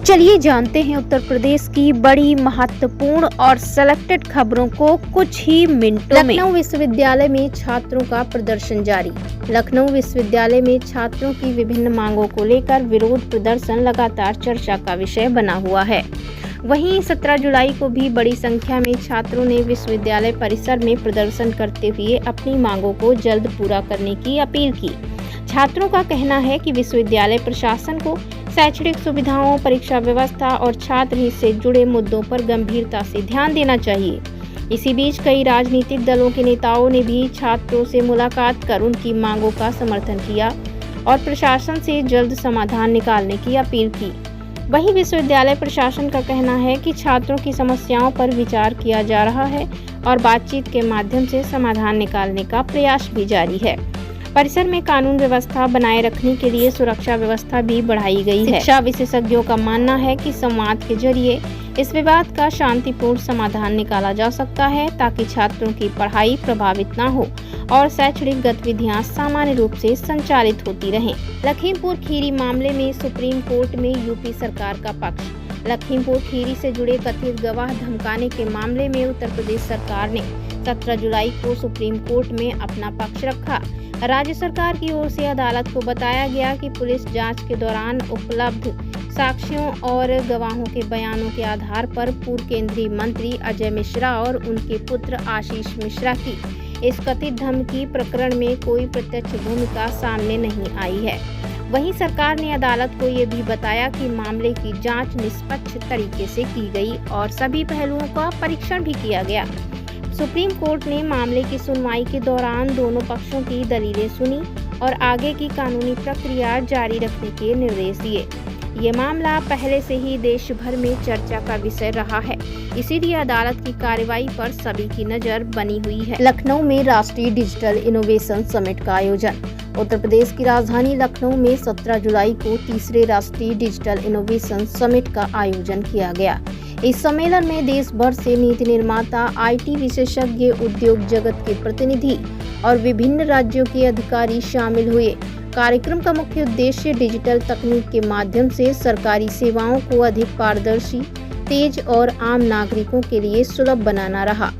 चलिए जानते हैं उत्तर प्रदेश की बड़ी महत्वपूर्ण और सिलेक्टेड खबरों को कुछ ही मिनटों में। लखनऊ विश्वविद्यालय में छात्रों का प्रदर्शन जारी। लखनऊ विश्वविद्यालय में छात्रों की विभिन्न मांगों को लेकर विरोध प्रदर्शन लगातार चर्चा का विषय बना हुआ है। वहीं 17 जुलाई को भी बड़ी संख्या में छात्रों ने विश्वविद्यालय परिसर में प्रदर्शन करते हुए अपनी मांगों को जल्द पूरा करने की अपील की। छात्रों का कहना है कि विश्वविद्यालय प्रशासन को शैक्षणिक सुविधाओं, परीक्षा व्यवस्था और छात्र हित से जुड़े मुद्दों पर गंभीरता से ध्यान देना चाहिए। इसी बीच कई राजनीतिक दलों के नेताओं ने भी छात्रों से मुलाकात कर उनकी मांगों का समर्थन किया और प्रशासन से जल्द समाधान निकालने की अपील की। वहीं विश्वविद्यालय प्रशासन का कहना है कि छात्रों की समस्याओं पर विचार किया जा रहा है और बातचीत के माध्यम से समाधान निकालने का प्रयास भी जारी है। परिसर में कानून व्यवस्था बनाए रखने के लिए सुरक्षा व्यवस्था भी बढ़ाई गई है। शिक्षा विशेषज्ञों का मानना है कि संवाद के जरिए इस विवाद का शांतिपूर्ण समाधान निकाला जा सकता है ताकि छात्रों की पढ़ाई प्रभावित न हो और शैक्षणिक गतिविधियां सामान्य रूप से संचालित होती रहें। लखीमपुर खीरी मामले में सुप्रीम कोर्ट में यूपी सरकार का पक्ष। लखीमपुर खीरी से जुड़े कथित गवाह धमकाने के मामले में उत्तर प्रदेश सरकार ने 17 जुलाई को सुप्रीम कोर्ट में अपना पक्ष रखा। राज्य सरकार की ओर से अदालत को बताया गया कि पुलिस जांच के दौरान उपलब्ध साक्ष्यों और गवाहों के बयानों के आधार पर पूर्व केंद्रीय मंत्री अजय मिश्रा और उनके पुत्र आशीष मिश्रा की इस कथित धमकी प्रकरण में कोई प्रत्यक्ष भूमिका सामने नहीं आई है। वहीं सरकार ने अदालत को ये भी बताया कि मामले की जांच निष्पक्ष तरीके से की गई और सभी पहलुओं का परीक्षण भी किया गया। सुप्रीम कोर्ट ने मामले की सुनवाई के दौरान दोनों पक्षों की दलीलें सुनी और आगे की कानूनी प्रक्रिया जारी रखने के निर्देश दिए। ये मामला पहले से ही देश भर में चर्चा का विषय रहा है, इसीलिए अदालत की कार्रवाई पर सभी की नजर बनी हुई है। लखनऊ में राष्ट्रीय डिजिटल इनोवेशन समिट का आयोजन। उत्तर प्रदेश की राजधानी लखनऊ में 17 जुलाई को तीसरे राष्ट्रीय डिजिटल इनोवेशन समिट का आयोजन किया गया। इस सम्मेलन में देश भर से नीति निर्माता, IT विशेषज्ञ, उद्योग जगत के प्रतिनिधि और विभिन्न राज्यों के अधिकारी शामिल हुए। कार्यक्रम का मुख्य उद्देश्य डिजिटल तकनीक के माध्यम से सरकारी सेवाओं को अधिक पारदर्शी, तेज और आम नागरिकों के लिए सुलभ बनाना रहा।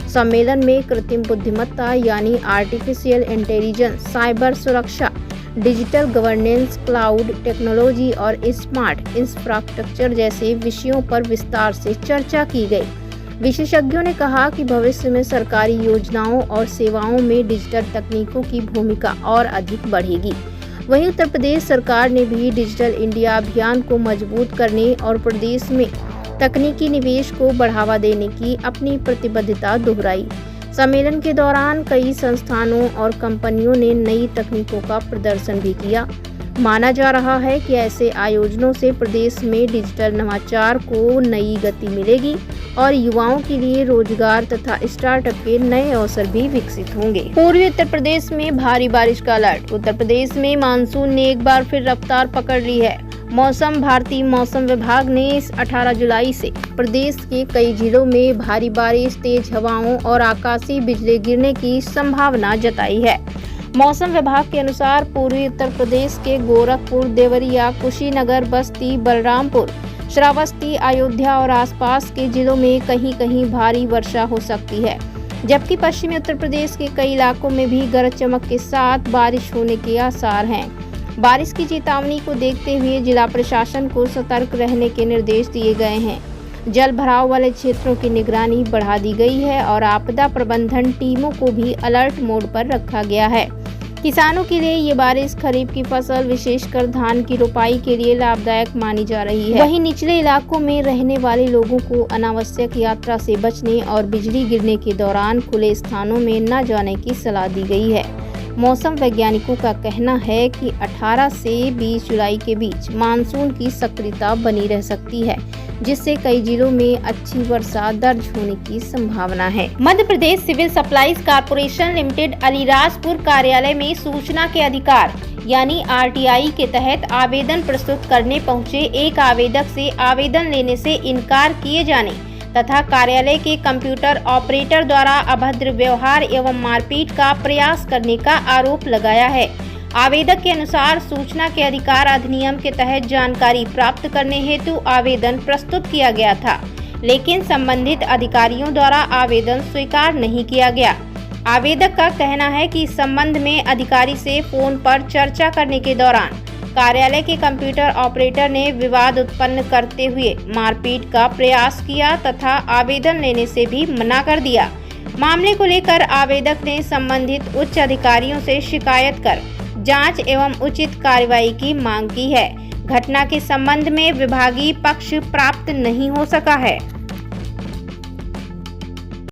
सम्मेलन में कृत्रिम बुद्धिमत्ता यानी आर्टिफिशियल इंटेलिजेंस, साइबर सुरक्षा, डिजिटल गवर्नेंस, क्लाउड टेक्नोलॉजी और स्मार्ट इंफ्रास्ट्रक्चर जैसे विषयों पर विस्तार से चर्चा की गई। विशेषज्ञों ने कहा कि भविष्य में सरकारी योजनाओं और सेवाओं में डिजिटल तकनीकों की भूमिका और अधिक बढ़ेगी। वहीं उत्तर प्रदेश सरकार ने भी डिजिटल इंडिया अभियान को मजबूत करने और प्रदेश में तकनीकी निवेश को बढ़ावा देने की अपनी प्रतिबद्धता दोहराई। सम्मेलन के दौरान कई संस्थानों और कंपनियों ने नई तकनीकों का प्रदर्शन भी किया। माना जा रहा है कि ऐसे आयोजनों से प्रदेश में डिजिटल नवाचार को नई गति मिलेगी और युवाओं के लिए रोजगार तथा स्टार्टअप के नए अवसर भी विकसित होंगे। पूर्वी उत्तर प्रदेश में भारी बारिश का अलर्ट। उत्तर प्रदेश में मानसून ने एक बार फिर रफ्तार पकड़ ली है। भारतीय मौसम विभाग ने इस 18 जुलाई से प्रदेश के कई जिलों में भारी बारिश, तेज हवाओं और आकाशीय बिजली गिरने की संभावना जताई है। मौसम विभाग के अनुसार पूर्वी उत्तर प्रदेश के गोरखपुर, देवरिया, कुशीनगर, बस्ती, बलरामपुर, श्रावस्ती, अयोध्या और आसपास के जिलों में कहीं कहीं भारी वर्षा हो सकती है, जबकि पश्चिमी उत्तर प्रदेश के कई इलाकों में भी गरज चमक के साथ बारिश होने के आसार हैं। बारिश की चेतावनी को देखते हुए जिला प्रशासन को सतर्क रहने के निर्देश दिए गए हैं। जल भराव वाले क्षेत्रों की निगरानी बढ़ा दी गई है और आपदा प्रबंधन टीमों को भी अलर्ट मोड पर रखा गया है। किसानों के लिए ये बारिश खरीफ की फसल, विशेषकर धान की रोपाई के लिए लाभदायक मानी जा रही है। वहीं निचले इलाकों में रहने वाले लोगों को अनावश्यक यात्रा से बचने और बिजली गिरने के दौरान खुले स्थानों में न जाने की सलाह दी गई है। मौसम वैज्ञानिकों का कहना है कि 18 से 20 जुलाई के बीच मानसून की सक्रियता बनी रह सकती है, जिससे कई जिलों में अच्छी वर्षा दर्ज होने की संभावना है। Madhya Pradesh civil supplies corporation limited Alirajpur कार्यालय में सूचना के अधिकार यानी RTI के तहत आवेदन प्रस्तुत करने पहुंचे एक आवेदक से आवेदन लेने से इनकार किए जाने तथा कार्यालय के कंप्यूटर ऑपरेटर द्वारा अभद्र व्यवहार एवं मारपीट का प्रयास करने का आरोप लगाया है। आवेदक के अनुसार सूचना के अधिकार अधिनियम के तहत जानकारी प्राप्त करने हेतु आवेदन प्रस्तुत किया गया था, लेकिन संबंधित अधिकारियों द्वारा आवेदन स्वीकार नहीं किया गया। आवेदक का कहना है कि इस संबंध में अधिकारी से फोन पर चर्चा करने के दौरान कार्यालय के कंप्यूटर ऑपरेटर ने विवाद उत्पन्न करते हुए मारपीट का प्रयास किया तथा आवेदन लेने से भी मना कर दिया। मामले को लेकर आवेदक ने संबंधित उच्च अधिकारियों से शिकायत कर जांच एवं उचित कार्रवाई की मांग की है। घटना के संबंध में विभागीय पक्ष प्राप्त नहीं हो सका है।